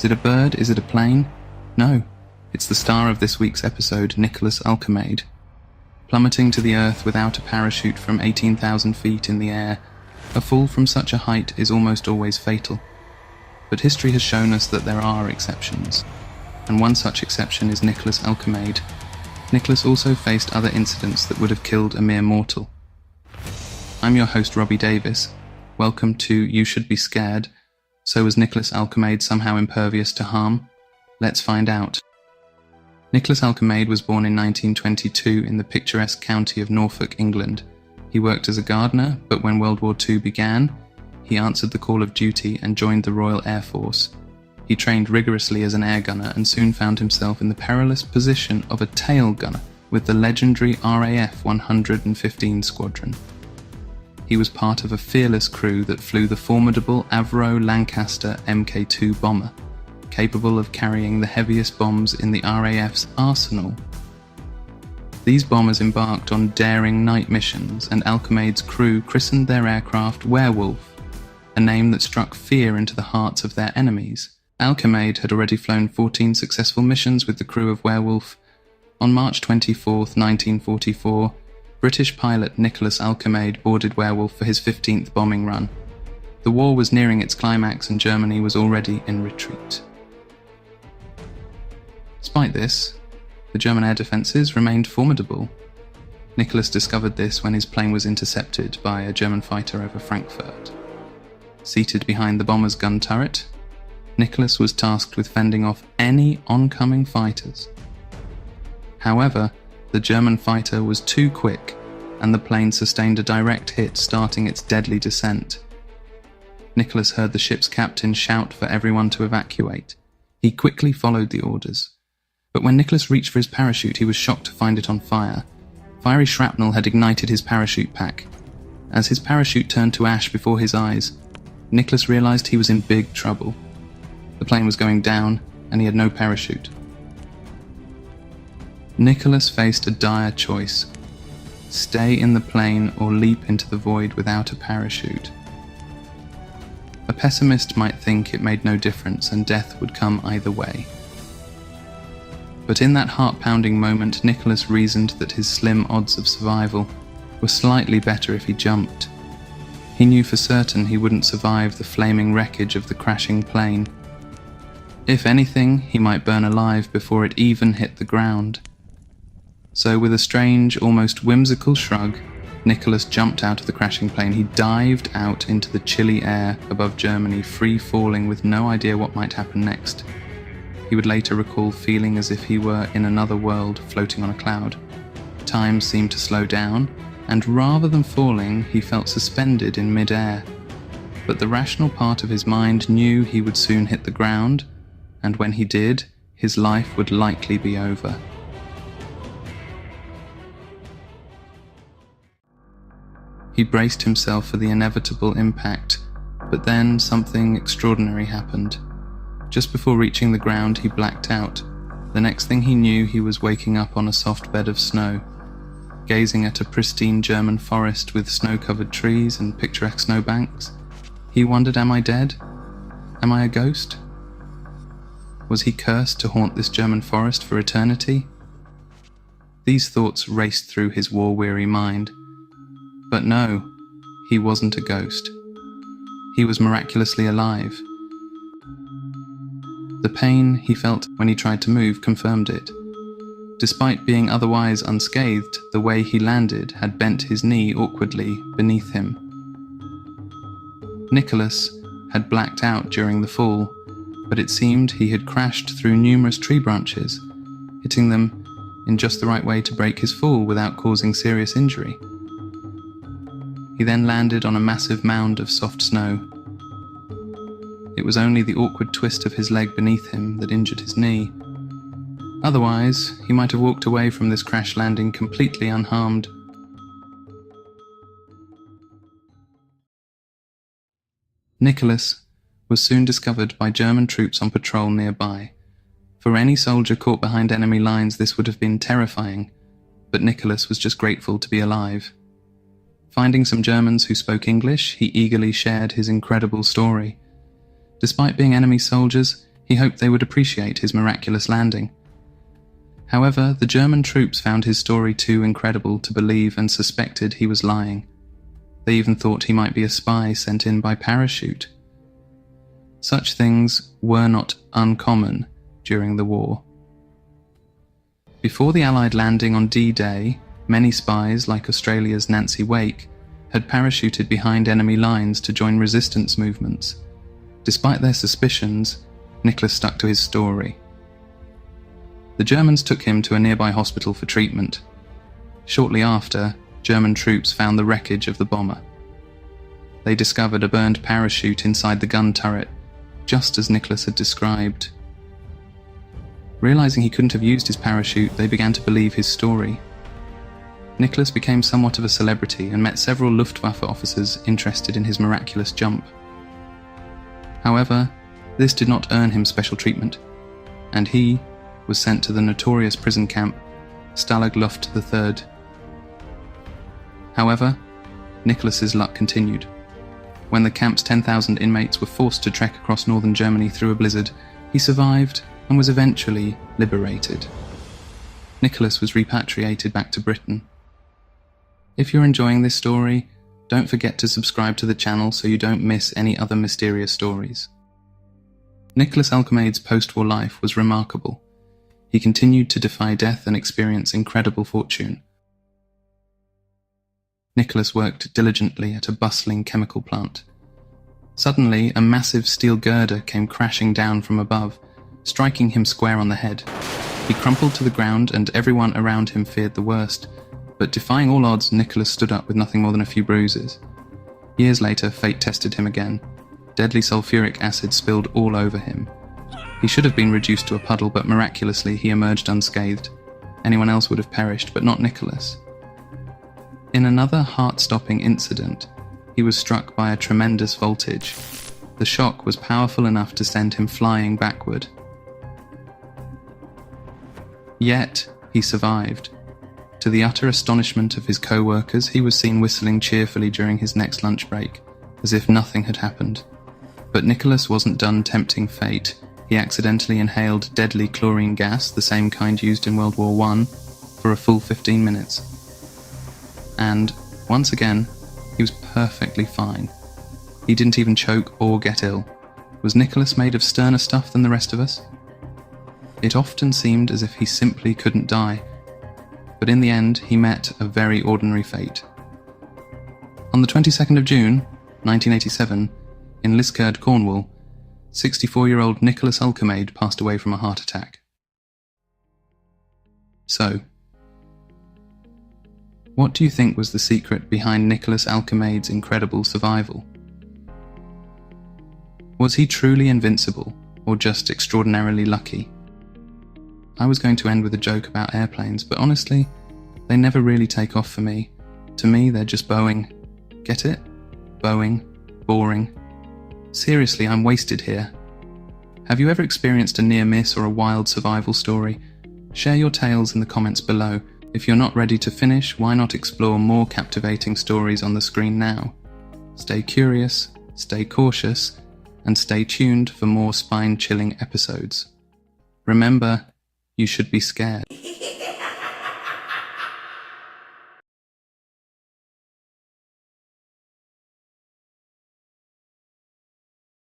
Is it a bird? Is it a plane? No, it's the star of this week's episode, Nicholas Alkemade. Plummeting to the earth without a parachute from 18,000 feet in the air, a fall from such a height is almost always fatal. But history has shown us that there are exceptions, and one such exception is Nicholas Alkemade. Nicholas also faced other incidents that would have killed a mere mortal. I'm your host, Robbie Davis. Welcome to You Should Be Scared. So was Nicholas Alkemade somehow impervious to harm? Let's find out. Nicholas Alkemade was born in 1922 in the picturesque county of Norfolk, England. He worked as a gardener, but when World War II began, he answered the call of duty and joined the Royal Air Force. He trained rigorously as an air gunner and soon found himself in the perilous position of a tail gunner with the legendary RAF 115 Squadron. He was part of a fearless crew that flew the formidable Avro Lancaster Mk2 bomber, capable of carrying the heaviest bombs in the RAF's arsenal. These bombers embarked on daring night missions, and Alkemade's crew christened their aircraft Werewolf, a name that struck fear into the hearts of their enemies. Alkemade had already flown 14 successful missions with the crew of Werewolf. On March 24, 1944, British pilot Nicholas Alkemade boarded Werewolf for his 15th bombing run. The war was nearing its climax and Germany was already in retreat. Despite this, the German air defences remained formidable. Nicholas discovered this when his plane was intercepted by a German fighter over Frankfurt. Seated behind the bomber's gun turret, Nicholas was tasked with fending off any oncoming fighters. However, the German fighter was too quick, and the plane sustained a direct hit, starting its deadly descent. Nicholas heard the ship's captain shout for everyone to evacuate. He quickly followed the orders. But when Nicholas reached for his parachute, he was shocked to find it on fire. Fiery shrapnel had ignited his parachute pack. As his parachute turned to ash before his eyes, Nicholas realized he was in big trouble. The plane was going down, and he had no parachute. Nicholas faced a dire choice: stay in the plane or leap into the void without a parachute. A pessimist might think it made no difference and death would come either way. But in that heart-pounding moment, Nicholas reasoned that his slim odds of survival were slightly better if he jumped. He knew for certain he wouldn't survive the flaming wreckage of the crashing plane. If anything, he might burn alive before it even hit the ground. So with a strange, almost whimsical shrug, Nicholas jumped out of the crashing plane. He dived out into the chilly air above Germany, free-falling with no idea what might happen next. He would later recall feeling as if he were in another world, floating on a cloud. Time seemed to slow down, and rather than falling, he felt suspended in mid-air. But the rational part of his mind knew he would soon hit the ground, and when he did, his life would likely be over. He braced himself for the inevitable impact, but then something extraordinary happened. Just before reaching the ground, he blacked out. The next thing he knew, he was waking up on a soft bed of snow, gazing at a pristine German forest with snow-covered trees and picturesque snowbanks. He wondered, am I dead? Am I a ghost? Was he cursed to haunt this German forest for eternity? These thoughts raced through his war-weary mind. But no, he wasn't a ghost. He was miraculously alive. The pain he felt when he tried to move confirmed it. Despite being otherwise unscathed, the way he landed had bent his knee awkwardly beneath him. Nicholas had blacked out during the fall, but it seemed he had crashed through numerous tree branches, hitting them in just the right way to break his fall without causing serious injury. He then landed on a massive mound of soft snow. It was only the awkward twist of his leg beneath him that injured his knee. Otherwise, he might have walked away from this crash landing completely unharmed. Nicholas was soon discovered by German troops on patrol nearby. For any soldier caught behind enemy lines, this would have been terrifying, but Nicholas was just grateful to be alive. Finding some Germans who spoke English, he eagerly shared his incredible story. Despite being enemy soldiers, He hoped they would appreciate his miraculous landing. However, the German troops found his story too incredible to believe and suspected he was lying. They even thought he might be a spy sent in by parachute. Such things were not uncommon during the war. Before the Allied landing on D-Day, many spies, like Australia's Nancy Wake, had parachuted behind enemy lines to join resistance movements. Despite their suspicions, Nicholas stuck to his story. The Germans took him to a nearby hospital for treatment. Shortly after, German troops found the wreckage of the bomber. They discovered a burned parachute inside the gun turret, just as Nicholas had described. Realizing he couldn't have used his parachute, they began to believe his story. Nicholas became somewhat of a celebrity and met several Luftwaffe officers interested in his miraculous jump. However, this did not earn him special treatment, and he was sent to the notorious prison camp Stalag Luft III. However, Nicholas's luck continued. When the camp's 10,000 inmates were forced to trek across northern Germany through a blizzard, he survived and was eventually liberated. Nicholas was repatriated back to Britain. If you're enjoying this story, don't forget to subscribe to the channel so you don't miss any other mysterious stories. Nicholas Alkemade's post-war life was remarkable. He continued to defy death and experience incredible fortune. Nicholas worked diligently at a bustling chemical plant. Suddenly, a massive steel girder came crashing down from above, striking him square on the head. He crumpled to the ground and everyone around him feared the worst, but defying all odds, Nicholas stood up with nothing more than a few bruises. Years later, fate tested him again. Deadly sulfuric acid spilled all over him. He should have been reduced to a puddle, but miraculously he emerged unscathed. Anyone else would have perished, but not Nicholas. In another heart-stopping incident, he was struck by a tremendous voltage. The shock was powerful enough to send him flying backward. Yet, he survived. To the utter astonishment of his co-workers, he was seen whistling cheerfully during his next lunch break, as if nothing had happened. But Nicholas wasn't done tempting fate. He accidentally inhaled deadly chlorine gas, the same kind used in World War I, for a full 15 minutes. And, once again, he was perfectly fine. He didn't even choke or get ill. Was Nicholas made of sterner stuff than the rest of us? It often seemed as if he simply couldn't die, but in the end he met a very ordinary fate. On the 22nd of June, 1987, in Liskeard, Cornwall, 64-year-old Nicholas Alkemade passed away from a heart attack. So, what do you think was the secret behind Nicholas Alkemade's incredible survival? Was he truly invincible, or just extraordinarily lucky? I was going to end with a joke about airplanes, but honestly, they never really take off for me. To me, they're just Boeing. Get it? Boeing. Boring. Seriously, I'm wasted here. Have you ever experienced a near miss or a wild survival story? Share your tales in the comments below. If you're not ready to finish, why not explore more captivating stories on the screen now? Stay curious, stay cautious, and stay tuned for more spine-chilling episodes. Remember, you should be scared.